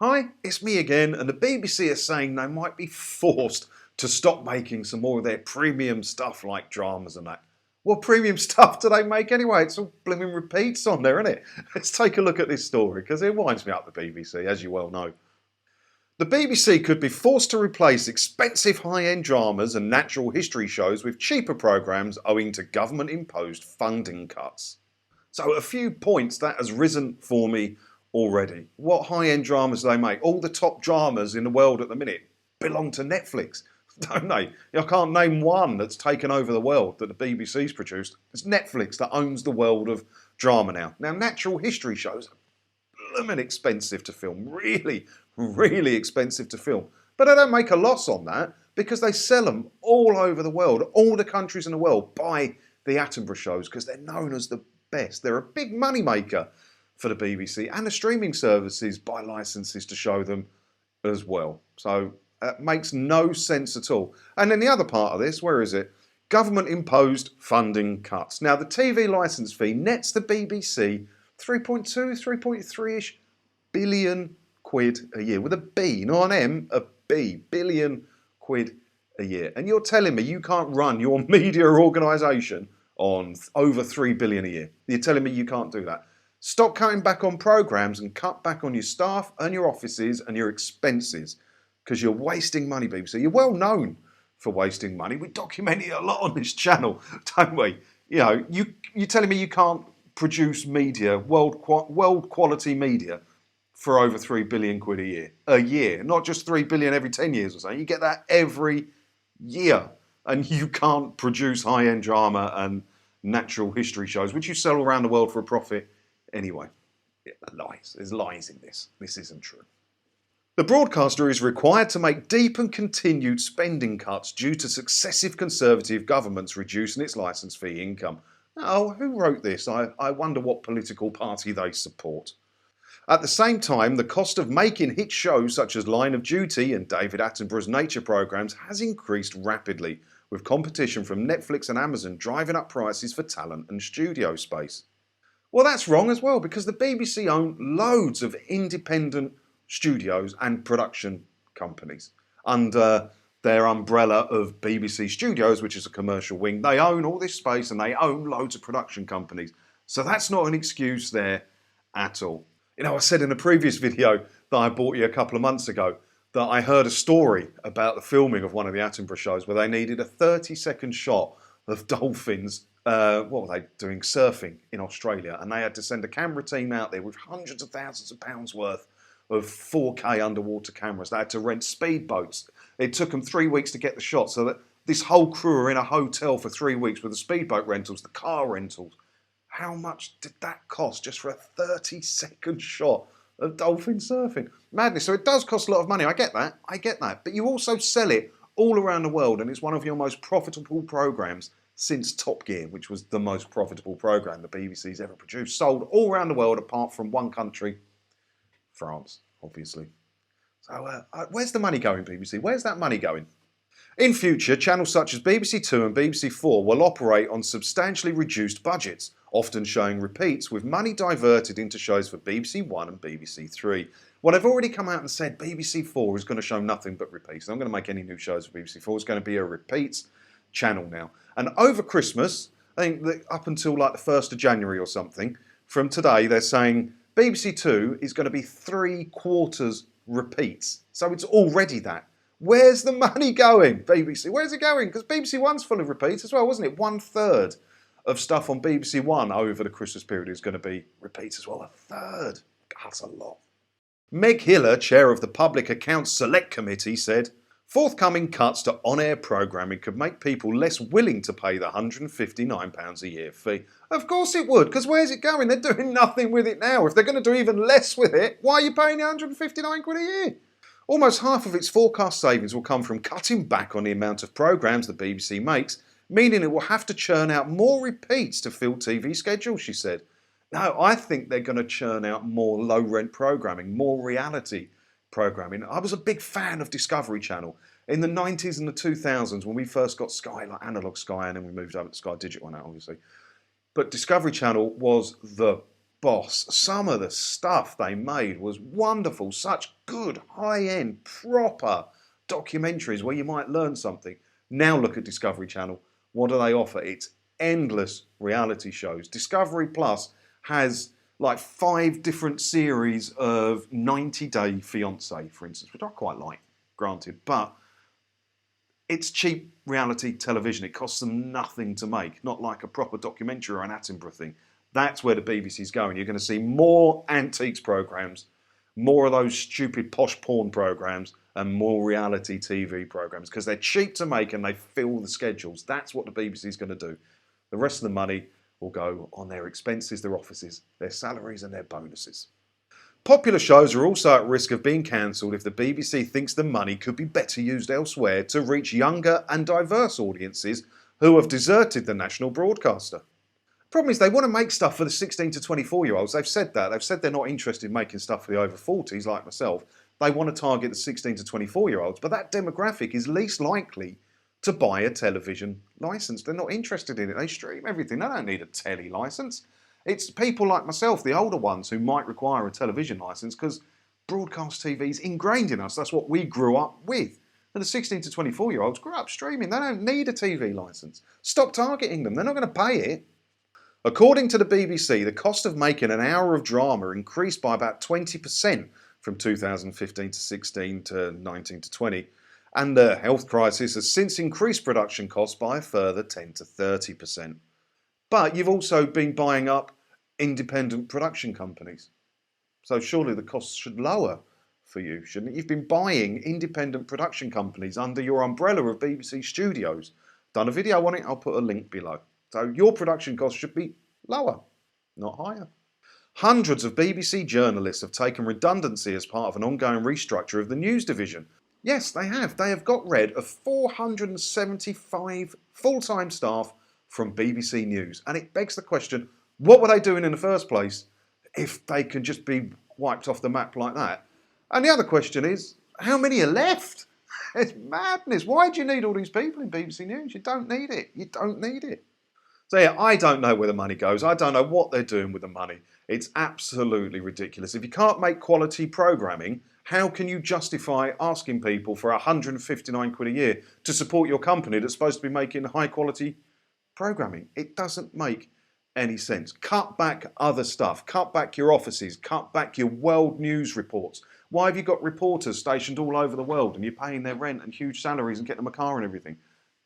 Hi, it's me again, and the BBC are saying they might be forced to stop making some more of their premium stuff like dramas and that. What premium stuff do they make anyway? It's all blooming repeats on there, isn't it? Let's take a look at this story, because it winds me up the BBC, as you well know. The BBC could be forced to replace expensive high-end dramas and natural history shows with cheaper programmes owing to government-imposed funding cuts. So a few points that has risen for me already. What high-end dramas do they make? All the top dramas in the world at the minute belong to Netflix, don't they? I can't name one that's taken over the world that the BBC's produced. It's Netflix that owns the world of drama now. Now, natural history shows are blooming expensive to film. Really, really expensive to film. But they don't make a loss on that because they sell them all over the world. All the countries in the world buy the Attenborough shows because they're known as the best. They're a big money maker for the BBC, and the streaming services buy licenses to show them as well. So it makes no sense at all. And then the other part of this, where is it? Government imposed funding cuts. Now the TV licence fee nets the BBC 3.2, 3.3-ish billion quid a year. With a B, not an M, a B. Billion quid a year. And you're telling me you can't run your media organisation on over 3 billion a year. You're telling me you can't do that. Stop cutting back on programmes and cut back on your staff and your offices and your expenses because you're wasting money, BBC. You're well known for wasting money. We document it a lot on this channel, don't we? You know, you're telling me you can't produce media, world quality media for over 3 billion quid a year. A year, not just 3 billion every 10 years or so. You get that every year. And you can't produce high-end drama and natural history shows, which you sell around the world for a profit anyway. Lies. There's lies in this. This isn't true. The broadcaster is required to make deep and continued spending cuts due to successive Conservative governments reducing its licence fee income. Oh, who wrote this? I wonder what political party they support. At the same time, the cost of making hit shows such as Line of Duty and David Attenborough's nature programmes has increased rapidly, with competition from Netflix and Amazon driving up prices for talent and studio space. Well, that's wrong as well, because the BBC own loads of independent studios and production companies under their umbrella of BBC Studios, which is a commercial wing. They own all this space and they own loads of production companies. So that's not an excuse there at all. You know, I said in a previous video that I bought you a couple of months ago that I heard a story about the filming of one of the Attenborough shows where they needed a 30-second shot of dolphins, what were they doing, surfing in Australia, and they had to send a camera team out there with hundreds of thousands of pounds worth of 4K underwater cameras. They had to rent speedboats. It took them 3 weeks to get the shot, so that this whole crew are in a hotel for 3 weeks with the speedboat rentals, the car rentals. How much did that cost just for a 30-second shot of dolphin surfing? Madness. So it does cost a lot of money. I get that. But you also sell it all around the world, and it's one of your most profitable programmes since Top Gear, which was the most profitable programme the BBC's ever produced. Sold all around the world apart from one country, France, obviously. So where's the money going, BBC? Where's that money going? In future, channels such as BBC Two and BBC Four will operate on substantially reduced budgets, often showing repeats with money diverted into shows for BBC One and BBC Three. Well, they've already come out and said BBC Four is going to show nothing but repeats. They're not going to make any new shows for BBC Four. It's going to be a repeats channel now. And over Christmas, I think that up until like the 1st of January or something, from today, they're saying BBC Two is going to be 3/4 repeats. So it's already that. Where's the money going, BBC? Where's it going? Because BBC One's full of repeats as well, wasn't it? 1/3 of stuff on BBC One over the Christmas period is going to be repeats as well. 1/3. That's a lot. Meg Hiller, chair of the Public Accounts Select Committee, said, forthcoming cuts to on-air programming could make people less willing to pay the £159 a year fee. Of course it would, because where's it going? They're doing nothing with it now. If they're going to do even less with it, why are you paying the 159 quid a year? Almost half of its forecast savings will come from cutting back on the amount of programmes the BBC makes, meaning it will have to churn out more repeats to fill TV schedules, she said. No, I think they're going to churn out more low-rent programming, more reality programming. I was a big fan of Discovery Channel. In the 90s and the 2000s, when we first got Sky, like Analog Sky, and then we moved over to Sky Digital now, obviously. But Discovery Channel was the boss. Some of the stuff they made was wonderful. Such good, high-end, proper documentaries where you might learn something. Now look at Discovery Channel. What do they offer? It's endless reality shows. Discovery Plus has like 5 different series of 90 Day Fiancé, for instance, which I quite like, granted, but it's cheap reality television. It costs them nothing to make, not like a proper documentary or an Attenborough thing. That's where the BBC's going. You're going to see more antiques programmes, more of those stupid posh porn programmes, and more reality TV programmes because they're cheap to make and they fill the schedules. That's what the BBC's going to do. The rest of the money will go on their expenses, their offices, their salaries and their bonuses. Popular shows are also at risk of being cancelled if the BBC thinks the money could be better used elsewhere to reach younger and diverse audiences who have deserted the national broadcaster. Problem is they want to make stuff for the 16 to 24-year-olds. They've said that. They've said they're not interested in making stuff for the over 40s like myself. They want to target the 16 to 24-year-olds, but that demographic is least likely to buy a television licence. They're not interested in it. They stream everything. They don't need a telly licence. It's people like myself, the older ones, who might require a television licence because broadcast TV is ingrained in us. That's what we grew up with. And the 16 to 24-year-olds grew up streaming. They don't need a TV licence. Stop targeting them. They're not going to pay it. According to the BBC, the cost of making an hour of drama increased by about 20% from 2015 to 16 to 19 to 20, and the health crisis has since increased production costs by a further 10 to 30%. But you've also been buying up independent production companies. So surely the costs should lower for you, shouldn't it? You've been buying independent production companies under your umbrella of BBC Studios. Done a video on it, I'll put a link below. So your production costs should be lower, not higher. Hundreds of BBC journalists have taken redundancy as part of an ongoing restructure of the news division. Yes, they have. They have got rid of 475 full-time staff from BBC News. And it begs the question, what were they doing in the first place if they can just be wiped off the map like that? And the other question is, how many are left? It's madness. Why do you need all these people in BBC News? You don't need it. You don't need it. So yeah, I don't know where the money goes. I don't know what they're doing with the money. It's absolutely ridiculous. If you can't make quality programming, how can you justify asking people for 159 quid a year to support your company that's supposed to be making high quality programming? It doesn't make any sense. Cut back other stuff. Cut back your offices. Cut back your world news reports. Why have you got reporters stationed all over the world and you're paying their rent and huge salaries and getting them a car and everything?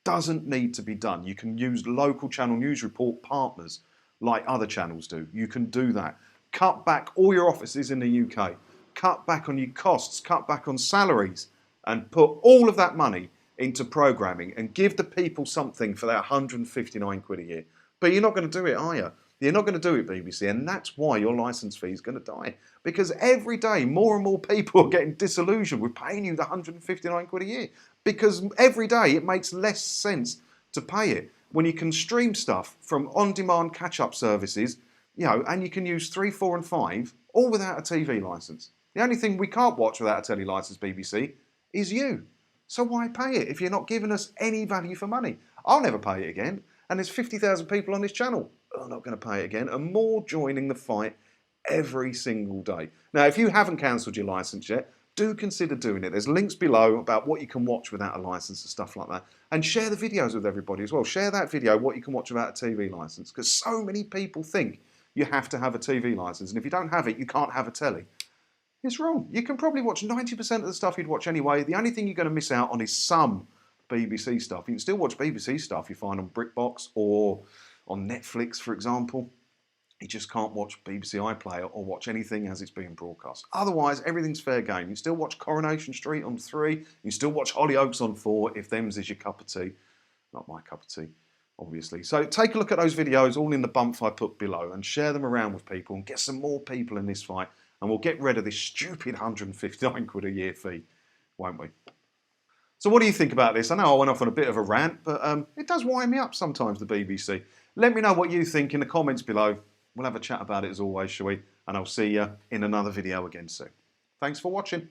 Doesn't need to be done. You can use local channel news report partners like other channels do. You can do that. Cut back all your offices in the UK. Cut back on your costs. Cut back on salaries and put all of that money into programming and give the people something for their 159 quid a year. But you're not going to do it, are you? You're not going to do it, BBC, and that's why your licence fee is going to die. Because every day, more and more people are getting disillusioned with paying you the 159 quid a year. Because every day it makes less sense to pay it when you can stream stuff from on-demand catch-up services, and you can use 3, 4 and 5, all without a TV licence. The only thing we can't watch without a telly licence, BBC, is you. So why pay it if you're not giving us any value for money? I'll never pay it again. And there's 50,000 people on this channel who are not going to pay it again, and more joining the fight every single day. Now, if you haven't cancelled your licence yet, do consider doing it. There's links below about what you can watch without a licence and stuff like that. And share the videos with everybody as well. Share that video, what you can watch without a TV licence, because so many people think you have to have a TV licence, and if you don't have it, you can't have a telly. It's wrong. You can probably watch 90% of the stuff you'd watch anyway. The only thing you're going to miss out on is some BBC stuff. You can still watch BBC stuff you find on BritBox or on Netflix, for example. You just can't watch BBC iPlayer or watch anything as it's being broadcast. Otherwise, everything's fair game. You can still watch Coronation Street on 3. You can still watch Hollyoaks on 4 if them's is your cup of tea. Not my cup of tea, obviously. So take a look at those videos, all in the bump I put below, and share them around with people and get some more people in this fight. And we'll get rid of this stupid 159 quid a year fee, won't we? So what do you think about this? I know I went off on a bit of a rant, but it does wind me up sometimes, the BBC. Let me know what you think in the comments below. We'll have a chat about it as always, shall we? And I'll see you in another video again soon. Thanks for watching.